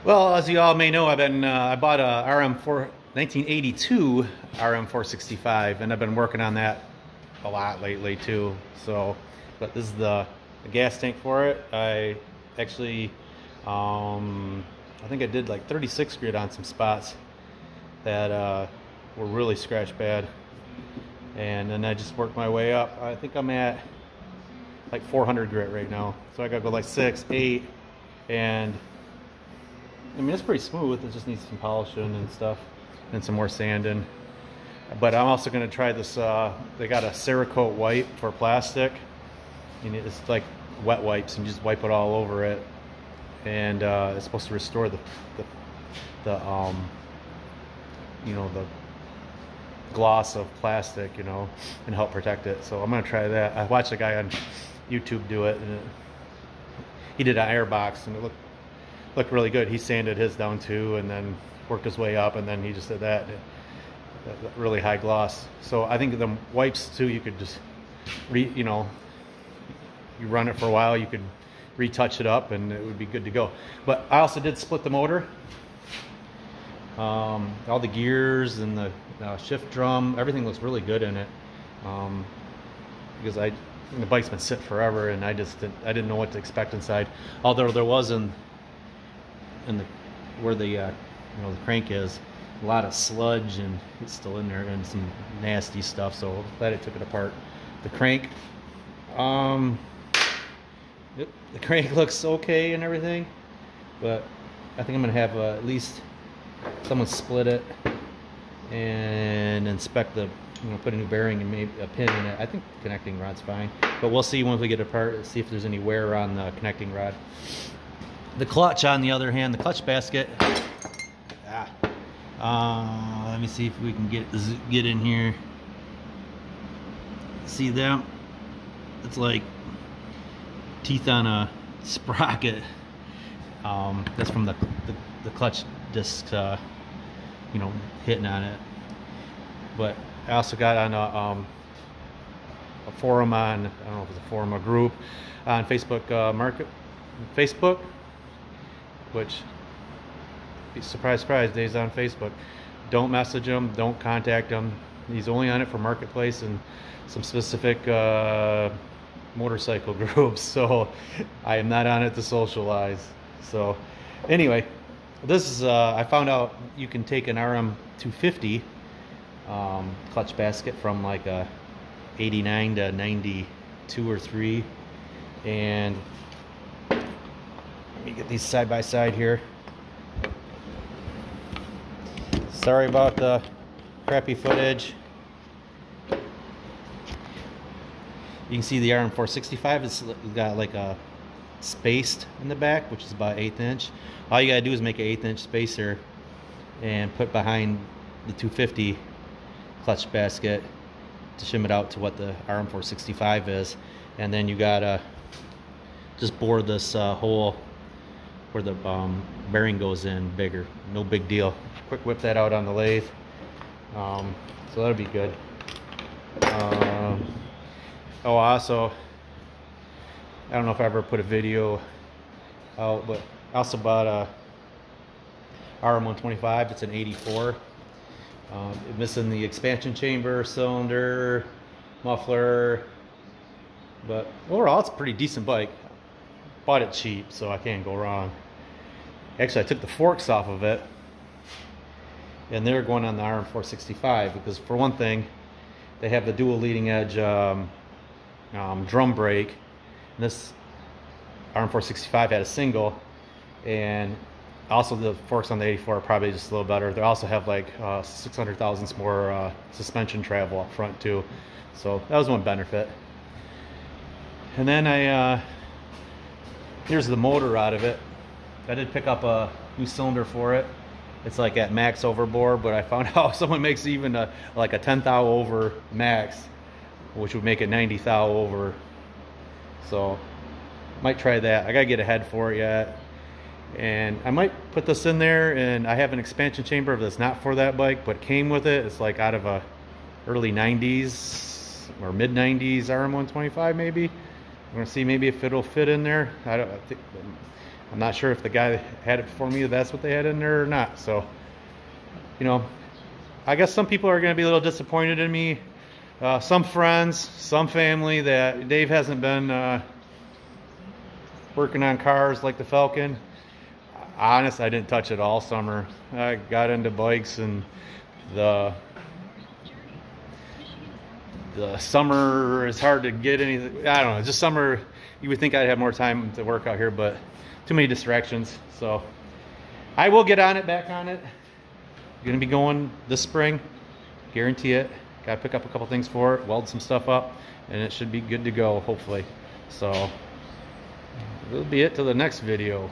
Well, as you all may know, I bought a 1982 RM465, and I've been working on that a lot lately too. So, but this is the gas tank for it. I actually, I think I did like 36 grit on some spots that were really scratch bad, and then I just worked my way up. I think I'm at like 400 grit right now, so I gotta go like 6, 8, and I mean, it's pretty smooth. It just needs some polishing and stuff and some more sanding. But I'm also going to try this. They got a Cerakote wipe for plastic. And it's like wet wipes, and you just wipe it all over it. And it's supposed to restore the gloss of plastic, and help protect it. So I'm going to try that. I watched a guy on YouTube do it, and he did an air box, and it looked really good. He sanded his down too, and then worked his way up, and then he just did that really high gloss. So I think the wipes too, you could just you run it for a while, you could retouch it up, and it would be good to go. But I also did split the motor, all the gears and the shift drum, everything looks really good in it, because the bike's been sitting forever, and I didn't know what to expect inside. Although there was where the crank is, a lot of sludge, and it's still in there, and some nasty stuff. So glad I took it apart. The crank, the crank looks okay and everything, but I think I'm gonna have at least someone split it and inspect put a new bearing and maybe a pin in it. I think the connecting rod's fine, but we'll see once we get it apart, see if there's any wear on the connecting rod. The clutch, on the other hand, the clutch basket. Let me see if we can get in here. See them? It's like teeth on a sprocket. That's from the clutch disc, hitting on it. But I also got on a forum on, I don't know if it's a forum, a group on Facebook Facebook, which, surprise, surprise, Dave's on Facebook. Don't message him, don't contact him. He's only on it for marketplace and some specific motorcycle groups. So I am not on it to socialize. So anyway, this is I found out you can take an RM250 clutch basket from like a 89 to 92 or 3, and let me get these side by side here. Sorry about the crappy footage. You can see the RM465, it's got like a spaced in the back, which is about 1/8 inch. All you gotta do is make an 1/8 inch spacer and put behind the 250 clutch basket to shim it out to what the RM465 is. And then you gotta just bore this hole where the bearing goes in bigger. No big deal. Quick whip that out on the lathe. So that'll be good. Also, I don't know if I ever put a video out, but I also bought a RM125. It's an 84. Missing the expansion chamber, cylinder, muffler, but overall it's a pretty decent bike. Bought it cheap, so I can't go wrong. Actually, I took the forks off of it, and they're going on the RM465 because, for one thing, they have the dual leading edge drum brake. And this RM465 had a single, and also the forks on the 84 are probably just a little better. They also have like 600 thousandths more suspension travel up front too, so that was one benefit. And then here's the motor out of it. I did pick up a new cylinder for it. It's like at max overbore, but I found out someone makes even like a 10 thou over max, which would make it 90 thou over. So might try that. I gotta get a head for it yet, and I might put this in there. And I have an expansion chamber that's not for that bike, but came with it. It's like out of a early 90s or mid 90s RM125 maybe. I'm gonna see maybe if it'll fit in there. I I'm not sure if the guy had it before me, that's what they had in there or not. So, you know, I guess some people are going to be a little disappointed in me. Some friends, some family, that Dave hasn't been working on cars like the Falcon. Honest, I didn't touch it all summer. I got into bikes, and the summer is hard to get anything. I don't know, just summer, you would think I'd have more time to work out here, but too many distractions. So I will get on it, back on it. Gonna be going this spring, guarantee it. Gotta pick up a couple things for it, weld some stuff up, and it should be good to go, hopefully. So that'll be it till the next video.